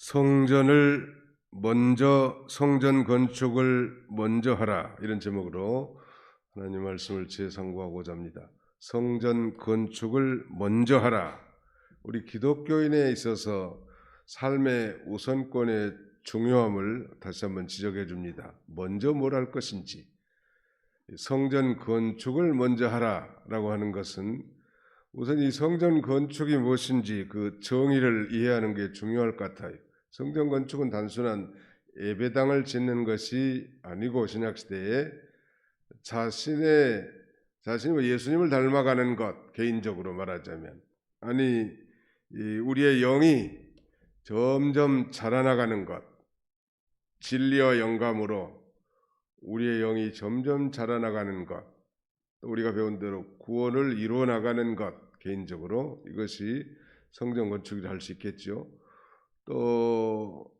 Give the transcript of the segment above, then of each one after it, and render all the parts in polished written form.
성전 건축을 먼저 하라, 이런 제목으로 하나님 말씀을 재상고하고자 합니다. 성전 건축을 먼저 하라. 우리 기독교인에 있어서 삶의 우선권의 중요함을 다시 한번 지적해 줍니다. 먼저 뭘 할 것인지. 성전 건축을 먼저 하라라고 하는 것은 우선 이 성전 건축이 무엇인지 그 정의를 이해하는 게 중요할 것 같아요. 성전 건축은 단순한 예배당을 짓는 것이 아니고 신약시대에 자신이 예수님을 닮아가는 것, 개인적으로 말하자면, 아니 우리의 영이 점점 자라나가는 것, 진리와 영감으로 우리의 영이 점점 자라나가는 것, 우리가 배운 대로 구원을 이루어 나가는 것, 개인적으로 이것이 성전 건축이라 할 수 있겠죠. 또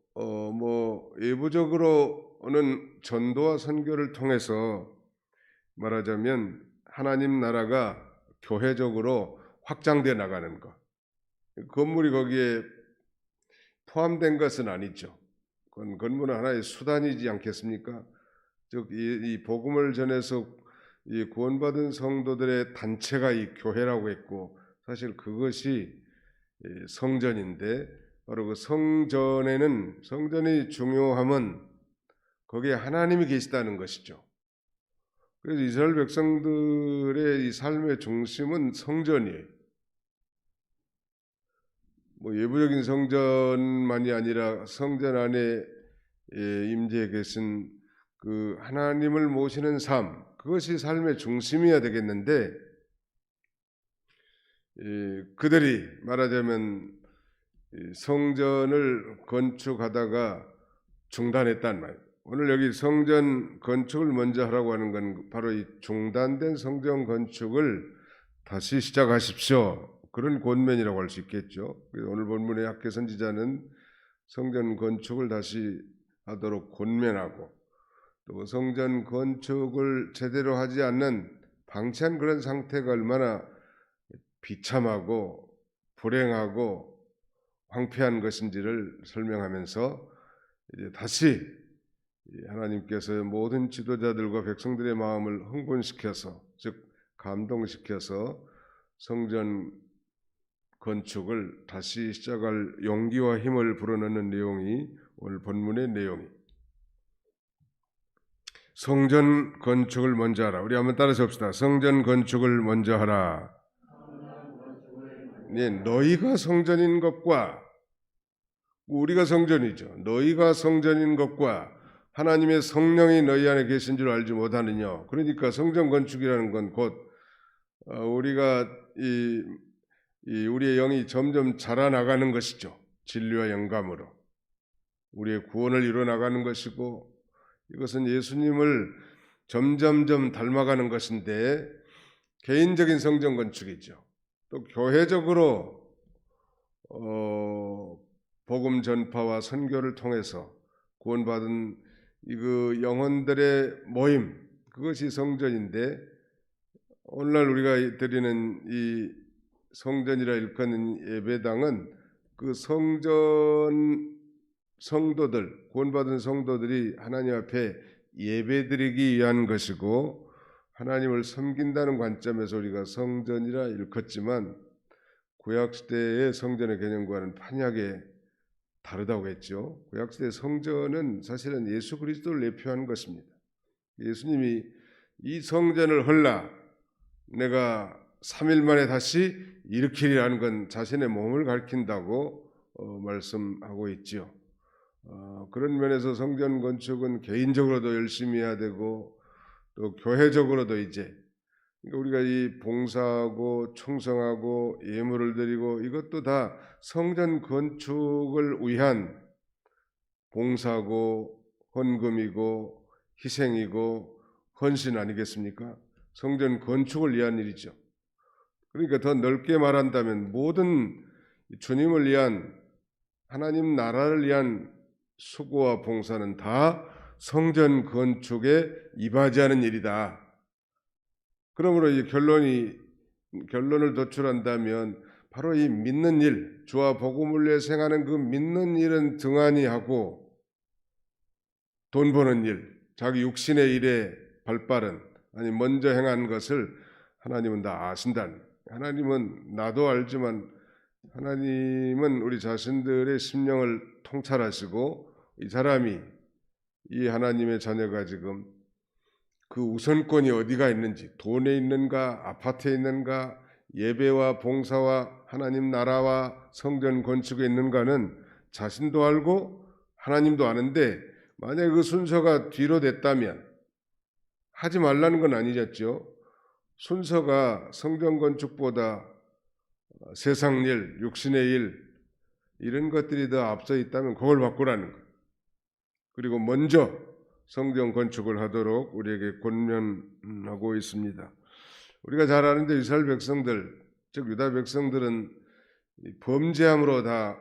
외부적으로는 전도와 선교를 통해서 말하자면 하나님 나라가 교회적으로 확장돼 나가는 것. 건물이 거기에 포함된 것은 아니죠. 그건 건물은 하나의 수단이지 않겠습니까? 즉 이 복음을 전해서 이 구원받은 성도들의 단체가 이 교회라고 했고, 사실 그것이 성전인데, 바로 그 성전의 중요함은 거기에 하나님이 계시다는 것이죠. 그래서 이스라엘 백성들의 이 삶의 중심은 성전이에요. 예부적인 성전만이 아니라 성전 안에 임재해 계신 그 하나님을 모시는 삶, 그것이 삶의 중심이어야 되겠는데, 그들이 말하자면 성전을 건축하다가 중단했단 말이에요. 오늘 여기 성전 건축을 먼저 하라고 하는 건 바로 이 중단된 성전 건축을 다시 시작하십시오, 그런 권면이라고 할 수 있겠죠. 오늘 본문의 학계 선지자는 성전 건축을 다시 하도록 권면하고, 또 성전 건축을 제대로 하지 않는 방치한 그런 상태가 얼마나 비참하고 불행하고 황폐한 것인지를 설명하면서 이제 다시 하나님께서 모든 지도자들과 백성들의 마음을 흥분시켜서, 즉 감동시켜서 성전 건축을 다시 시작할 용기와 힘을 불어넣는 내용이 오늘 본문의 내용이. 성전 건축을 먼저 하라. 우리 한번 따라서 봅시다. 성전 건축을 먼저 하라. 네, 너희가 성전인 것과, 우리가 성전이죠. 너희가 성전인 것과 하나님의 성령이 너희 안에 계신 줄 알지 못하느냐. 그러니까 성전 건축이라는 건 곧 우리가 우리의 영이 점점 자라나가는 것이죠. 진리와 영감으로 우리의 구원을 이루어 나가는 것이고, 이것은 예수님을 점점점 닮아가는 것인데, 개인적인 성전 건축이죠. 또 교회적으로 복음 전파와 선교를 통해서 구원받은 그 영혼들의 모임, 그것이 성전인데, 오늘날 우리가 드리는 이 성전이라 일컫는 예배당은 그 성도들, 구원받은 성도들이 하나님 앞에 예배드리기 위한 것이고, 하나님을 섬긴다는 관점에서 우리가 성전이라 일컫지만, 구약시대의 성전의 개념과는 판이하게 다르다고 했죠. 구약시대 성전은 사실은 예수 그리스도를 내표하는 것입니다. 예수님이 이 성전을 헐라, 내가 3일 만에 다시 일으키리라는 건 자신의 몸을 가리킨다고 말씀하고 있죠. 그런 면에서 성전 건축은 개인적으로도 열심히 해야 되고, 또 교회적으로도 이제 우리가 이 봉사하고 충성하고 예물을 드리고, 이것도 다 성전 건축을 위한 봉사고 헌금이고 희생이고 헌신 아니겠습니까? 성전 건축을 위한 일이죠. 그러니까 더 넓게 말한다면 모든 주님을 위한, 하나님 나라를 위한 수고와 봉사는 다 성전 건축에 이바지하는 일이다. 그러므로 이 결론을 도출한다면 바로 이 믿는 일, 주와 복음을 위해서 행하는 그 믿는 일은 등한히 하고 돈 버는 일, 자기 육신의 일에 발빠른 아니 먼저 행한 것을 하나님은 다 아신다는, 하나님은 나도 알지만 하나님은 우리 자신들의 심령을 통찰하시고 이 사람이, 이 하나님의 자녀가 지금 그 우선권이 어디가 있는지, 돈에 있는가, 아파트에 있는가, 예배와 봉사와 하나님 나라와 성전 건축에 있는가는 자신도 알고 하나님도 아는데, 만약에 그 순서가 뒤로 됐다면 하지 말라는 건 아니겠죠. 순서가 성전 건축보다 세상 일, 육신의 일, 이런 것들이 더 앞서 있다면 그걸 바꾸라는 거예요. 그리고 먼저 성전 건축을 하도록 우리에게 권면하고 있습니다. 우리가 잘 아는데 이스라엘 백성들, 즉 유다 백성들은 범죄함으로 다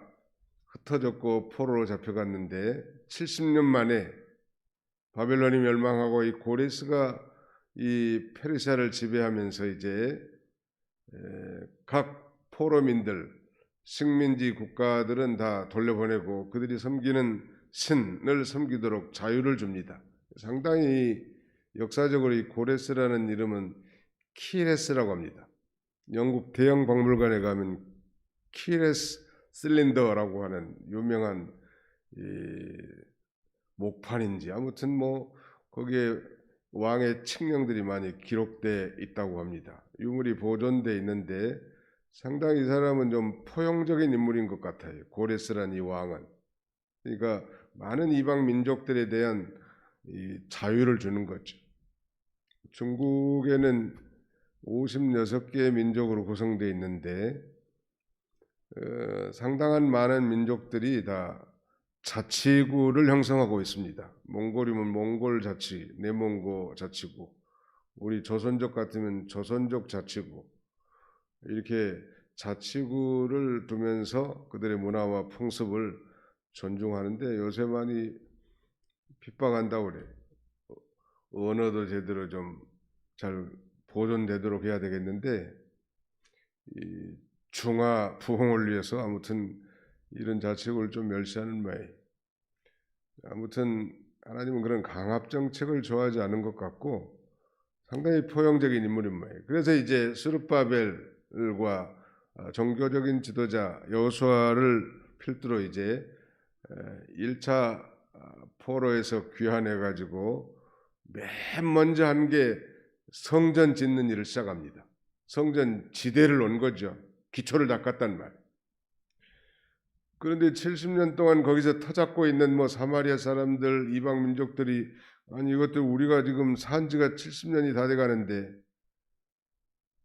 흩어졌고 포로로 잡혀갔는데 70년 만에 바벨론이 멸망하고 이 고레스가 이 페르시아를 지배하면서 이제 각 포로민들, 식민지 국가들은 다 돌려보내고 그들이 섬기는 신을 섬기도록 자유를 줍니다. 상당히 역사적으로 이 고레스라는 이름은 키레스라고 합니다. 영국 대형 박물관에 가면 키레스 실린더라고 하는 유명한 이 목판인지 아무튼 뭐 거기에 왕의 칙령들이 많이 기록돼 있다고 합니다. 유물이 보존돼 있는데 상당히 이 사람은 좀 포용적인 인물인 것 같아요. 고레스란 이 왕은. 그러니까 많은 이방 민족들에 대한 이 자유를 주는 거죠. 중국에는 56개의 민족으로 구성되어 있는데 상당한 많은 민족들이 다 자치구를 형성하고 있습니다. 몽골이면 몽골 자치, 내몽고 자치구, 우리 조선족 같으면 조선족 자치구, 이렇게 자치구를 두면서 그들의 문화와 풍습을 존중하는데 요새 많이 핍박한다고 그래. 언어도 제대로 좀 잘 보존되도록 해야 되겠는데 이 중화 부흥을 위해서 아무튼 이런 자치구를 좀 멸시하는 모양. 아무튼 하나님은 그런 강압 정책을 좋아하지 않은 것 같고 상당히 포용적인 인물인 모양. 그래서 이제 스룹바벨과 종교적인 지도자 여호수아를 필두로 이제 1차 포로에서 귀환해 가지고 맨 먼저 한 게 성전 짓는 일을 시작합니다. 성전 지대를 놓은 거죠. 기초를 닦았단 말. 그런데 70년 동안 거기서 터잡고 있는 뭐 사마리아 사람들, 이방 민족들이 아니 이것들 우리가 지금 산 지가 70년이 다 돼가는데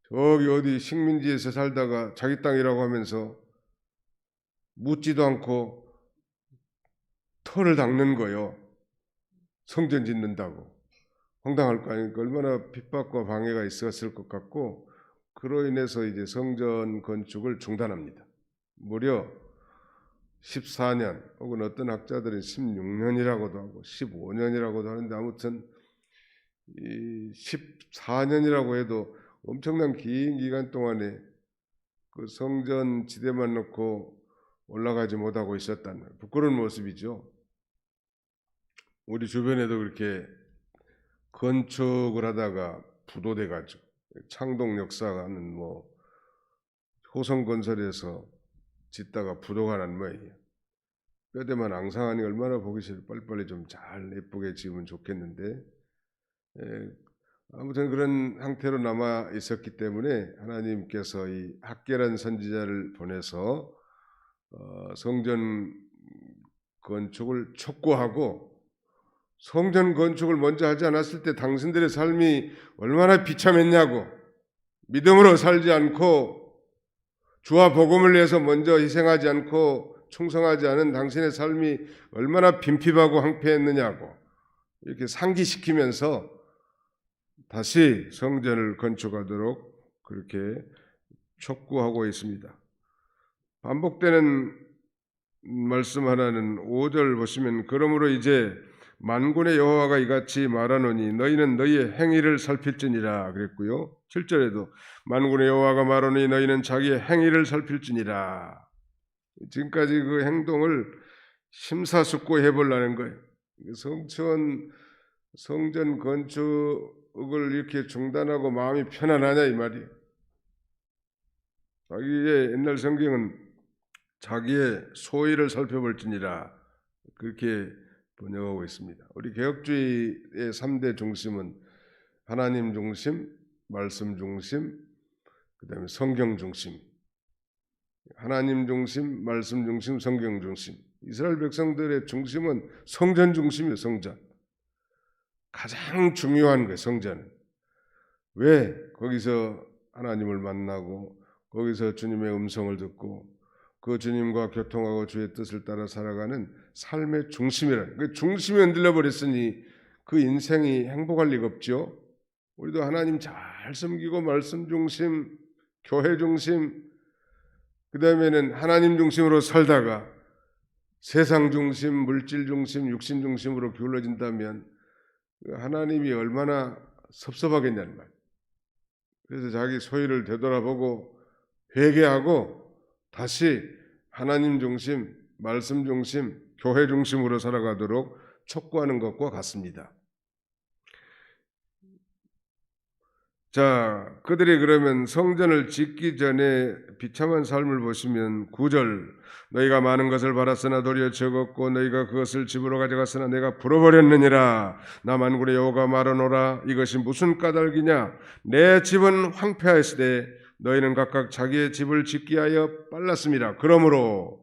저기 어디 식민지에서 살다가 자기 땅이라고 하면서 묻지도 않고 터를 닦는 거요. 성전 짓는다고. 황당할 거 아닙니까? 얼마나 핍박과 방해가 있었을 것 같고 그로 인해서 이제 성전 건축을 중단합니다. 무려 14년 혹은 어떤 학자들은 16년이라고도 하고 15년이라고도 하는데 아무튼 이 14년이라고 해도 엄청난 긴 기간 동안에 그 성전 지대만 놓고 올라가지 못하고 있었다는 부끄러운 모습이죠. 우리 주변에도 그렇게 건축을 하다가 부도돼 가지고 창동 역사가는 뭐 호성건설에서 짓다가 부도가 난 모양이에요. 뼈대만 앙상하니 얼마나 보기 싫어. 빨리빨리 좀 잘 예쁘게 지으면 좋겠는데 아무튼 그런 상태로 남아 있었기 때문에 하나님께서 이 학개란 선지자를 보내서 성전 건축을 촉구하고 성전 건축을 먼저 하지 않았을 때 당신들의 삶이 얼마나 비참했냐고, 믿음으로 살지 않고 주와 복음을 위해서 먼저 희생하지 않고 충성하지 않은 당신의 삶이 얼마나 빈핍하고 황폐했느냐고 이렇게 상기시키면서 다시 성전을 건축하도록 그렇게 촉구하고 있습니다. 반복되는 말씀 하나는 5절 보시면 그러므로 이제 만군의 여호와가 이같이 말하노니 너희는 너희의 행위를 살필지니라 그랬고요. 7절에도 만군의 여호와가 말하노니 너희는 자기의 행위를 살필지니라. 지금까지 그 행동을 심사숙고해 보려는 거예요. 성전 건축을 이렇게 중단하고 마음이 편안하냐 이 말이에요. 자기의 옛날 성경은 자기의 소위를 살펴볼지니라 그렇게 번역하고 있습니다. 우리 개혁주의의 3대 중심은 하나님 중심, 말씀 중심, 그다음에 성경 중심. 하나님 중심, 말씀 중심, 성경 중심. 이스라엘 백성들의 중심은 성전 중심이에요. 성전. 가장 중요한 거예요. 성전은. 왜? 거기서 하나님을 만나고 거기서 주님의 음성을 듣고 그 주님과 교통하고 주의 뜻을 따라 살아가는 삶의 중심이라는 그 중심이 흔들려 버렸으니 그 인생이 행복할 리가 없죠. 우리도 하나님 잘 섬기고 말씀 중심, 교회 중심, 그 다음에는 하나님 중심으로 살다가 세상 중심, 물질 중심, 육신 중심으로 기울어진다면 하나님이 얼마나 섭섭하겠냐는 말. 그래서 자기 소유를 되돌아보고 회개하고 다시 하나님 중심, 말씀 중심, 교회 중심으로 살아가도록 촉구하는 것과 같습니다. 자, 그들이 그러면 성전을 짓기 전에 비참한 삶을 보시면 9절 너희가 많은 것을 받았으나 도리어 적었고 너희가 그것을 집으로 가져갔으나 내가 불어버렸느니라. 나 만군의 여호와가 말하노라. 이것이 무슨 까닭이냐? 내 집은 황폐하였으되 너희는 각각 자기의 집을 짓기 하여 빨랐습니다. 그러므로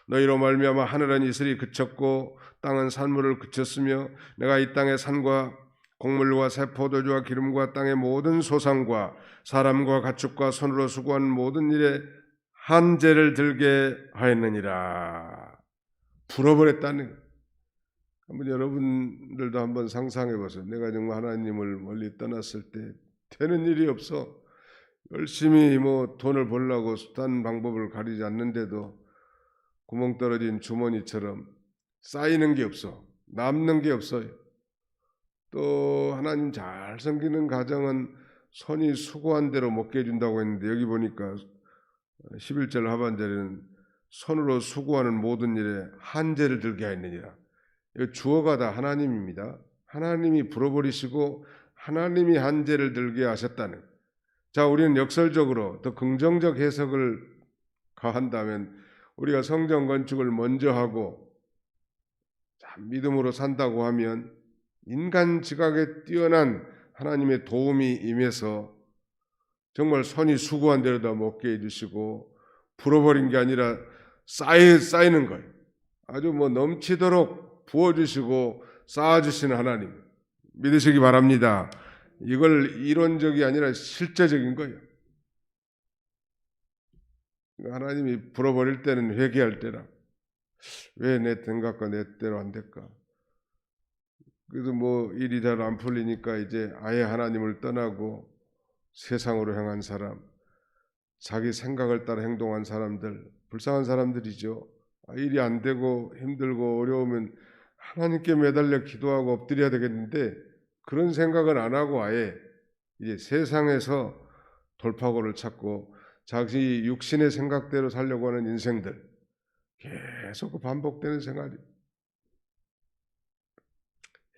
너희로 말미암아 하늘은 이슬이 그쳤고 땅은 산물을 그쳤으며 내가 이 땅의 산과 곡물과 새 포도주와 기름과 땅의 모든 소산과 사람과 가축과 손으로 수고한 모든 일에 한죄를 들게 하였느니라. 불어버렸다는. 한번 여러분들도 한번 상상해 보세요. 내가 정말 하나님을 멀리 떠났을 때 되는 일이 없어. 열심히 돈을 벌려고 수단 방법을 가리지 않는데도 구멍 떨어진 주머니처럼 쌓이는 게 없어. 남는 게 없어요. 또 하나님 잘 섬기는 가정은 손이 수고한 대로 먹게 해준다고 했는데 여기 보니까 11절 하반절에는 손으로 수고하는 모든 일에 한죄를 들게 하였느니라. 주어가 다 하나님입니다. 하나님이 불어버리시고 하나님이 한죄를 들게 하셨다는. 자, 우리는 역설적으로 더 긍정적 해석을 가한다면 우리가 성전 건축을 먼저 하고 믿음으로 산다고 하면 인간 지각에 뛰어난 하나님의 도움이 임해서 정말 손이 수고한 대로 다 먹게 해주시고 불어버린 게 아니라 쌓이는 거예요. 아주 넘치도록 부어주시고 쌓아주시는 하나님 믿으시기 바랍니다. 이걸 이론적이 아니라 실제적인 거예요. 하나님이 불어버릴 때는 회개할 때라. 왜 내 생각과 내 때로 안 될까? 그래서 일이 잘 안 풀리니까 이제 아예 하나님을 떠나고 세상으로 향한 사람, 자기 생각을 따라 행동한 사람들, 불쌍한 사람들이죠. 일이 안 되고 힘들고 어려우면 하나님께 매달려 기도하고 엎드려야 되겠는데 그런 생각은 안 하고 아예 이제 세상에서 돌파구를 찾고 자기 육신의 생각대로 살려고 하는 인생들, 계속 반복되는 생활이.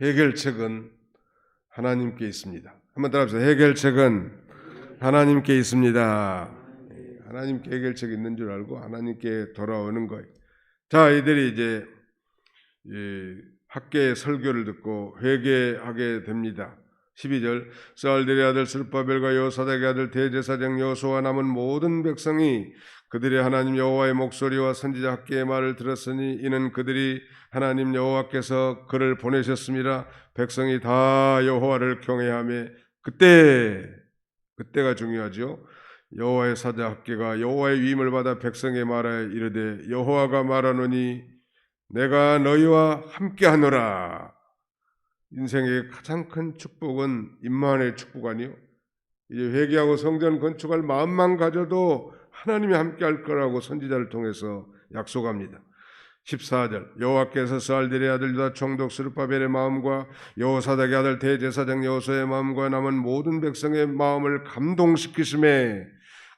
해결책은 하나님께 있습니다. 한번 따라합시다. 해결책은 하나님께 있습니다. 하나님께 해결책이 있는 줄 알고 하나님께 돌아오는 거예요. 자, 이들이 이제 학계의 설교를 듣고 회개하게 됩니다. 12절 스알델의 아들 스룹바벨과 여호사닥의 아들 대제사장 여호수아와 남은 모든 백성이 그들의 하나님 여호와의 목소리와 선지자 학계의 말을 들었으니 이는 그들이 하나님 여호와께서 그를 보내셨습니다. 백성이 다 여호와를 경외하며 그때가 중요하죠. 여호와의 사자 학계가 여호와의 위임을 받아 백성의 말하여 이르되 여호와가 말하노니 내가 너희와 함께하노라. 인생의 가장 큰 축복은 임마누엘의 축복 아니요. 이제 회개하고 성전 건축할 마음만 가져도 하나님이 함께할 거라고 선지자를 통해서 약속합니다. 14절 여호와께서 스알델의 아들 유다 총독 스룹바벨의 마음과 여호사닥의 아들 대제사장 여호수아의 마음과 남은 모든 백성의 마음을 감동시키심에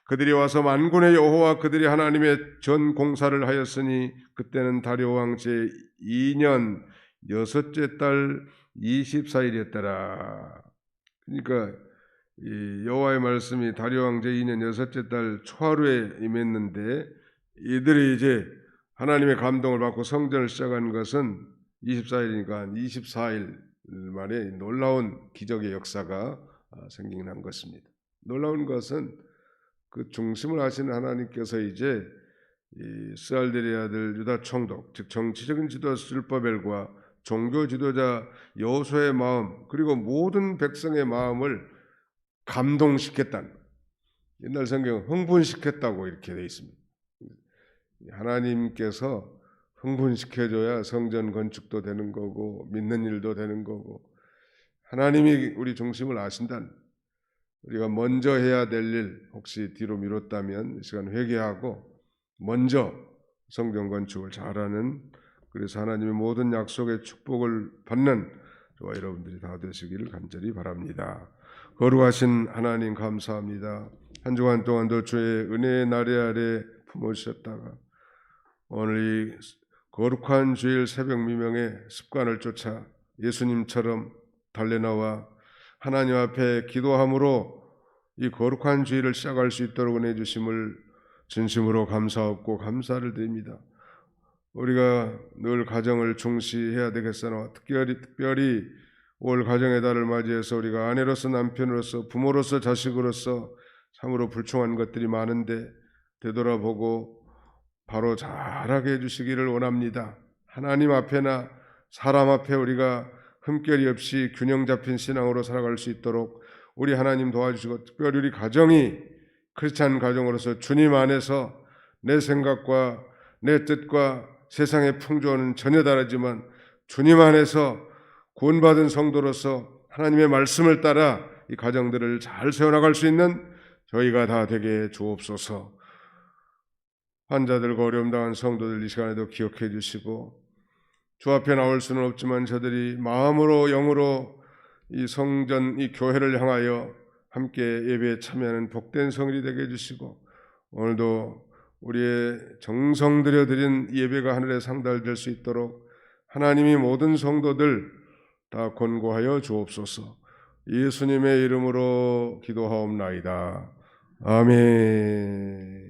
그들이 와서 만군의 여호와 그들이 하나님의 전 공사를 하였으니 그때는 다리오 왕 제2년 여섯째 달 24일이었더라. 그러니까 이 여호와의 말씀이 다리오 왕 제2년 여섯째 달 초하루에 임했는데 이들이 이제 하나님의 감동을 받고 성전을 시작한 것은 24일이니까 24일 만에 놀라운 기적의 역사가 생겨난 것입니다. 놀라운 것은 그 중심을 하시는 하나님께서 이제 이 스알델의 아들 유다 총독, 즉 정치적인 지도자 스룹바벨과 종교 지도자 여호수아의 마음 그리고 모든 백성의 마음을 감동시켰다는, 옛날 성경은 흥분시켰다고 이렇게 되어 있습니다. 하나님께서 흥분시켜줘야 성전 건축도 되는 거고 믿는 일도 되는 거고 하나님이 우리 중심을 아신다는, 우리가 먼저 해야 될 일 혹시 뒤로 미뤘다면 이 시간 회개하고 먼저 성전 건축을 잘하는, 그래서 하나님의 모든 약속의 축복을 받는 저와 여러분들이 다 되시기를 간절히 바랍니다. 거룩하신 하나님 감사합니다. 한 주간 동안도 주의 은혜의 나래 아래 품으셨다가 오늘 이 거룩한 주일 새벽 미명의 습관을 쫓아 예수님처럼 달려나와 하나님 앞에 기도함으로 이 거룩한 주일을 시작할 수 있도록 은혜 주심을 진심으로 감사하고 감사를 드립니다. 우리가 늘 가정을 중시해야 되겠으나 특별히 올 가정의 달을 맞이해서 우리가 아내로서 남편으로서 부모로서 자식으로서 참으로 불충한 것들이 많은데 되돌아보고 바로 잘하게 해주시기를 원합니다. 하나님 앞에나 사람 앞에 우리가 흠결이 없이 균형 잡힌 신앙으로 살아갈 수 있도록 우리 하나님 도와주시고, 특별히 우리 가정이 크리스찬 가정으로서 주님 안에서 내 생각과 내 뜻과 세상의 풍조는 전혀 다르지만 주님 안에서 구원받은 성도로서 하나님의 말씀을 따라 이 가정들을 잘 세워나갈 수 있는 저희가 다 되게 주옵소서. 환자들과 어려움 당한 성도들 이 시간에도 기억해 주시고, 주 앞에 나올 수는 없지만 저들이 마음으로 영으로 이 성전, 이 교회를 향하여 함께 예배에 참여하는 복된 성일이 되게 해주시고, 오늘도 우리의 정성 들여 드린 예배가 하늘에 상달될 수 있도록 하나님이 모든 성도들 다 권고하여 주옵소서. 예수님의 이름으로 기도하옵나이다. 아멘.